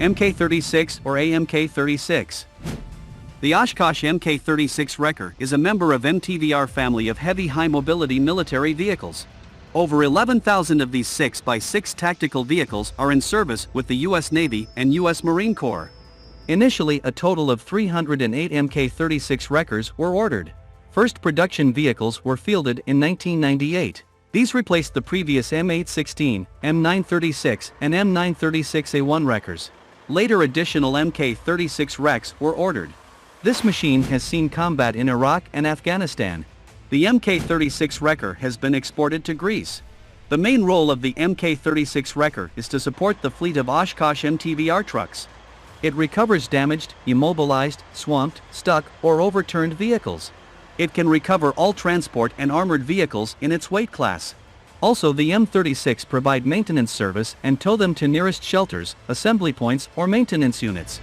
MK-36 or AMK-36. The Oshkosh MK-36 Wrecker is a member of MTVR family of heavy high-mobility military vehicles. Over 11,000 of these 6x6 tactical vehicles are in service with the U.S. Navy and U.S. Marine Corps. Initially, a total of 308 MK-36 Wreckers were ordered. First production vehicles were fielded in 1998. These replaced the previous M816, M936 and M936A1 Wreckers. Later additional MK-36 Wrecks were ordered. This machine has seen combat in Iraq and Afghanistan. The MK-36 Wrecker has been exported to Greece. The main role of the MK-36 Wrecker is to support the fleet of Oshkosh MTVR trucks. It recovers damaged, immobilized, swamped, stuck, or overturned vehicles. It can recover all transport and armored vehicles in its weight class. Also, the M36 provide maintenance service and tow them to nearest shelters, assembly points, or maintenance units.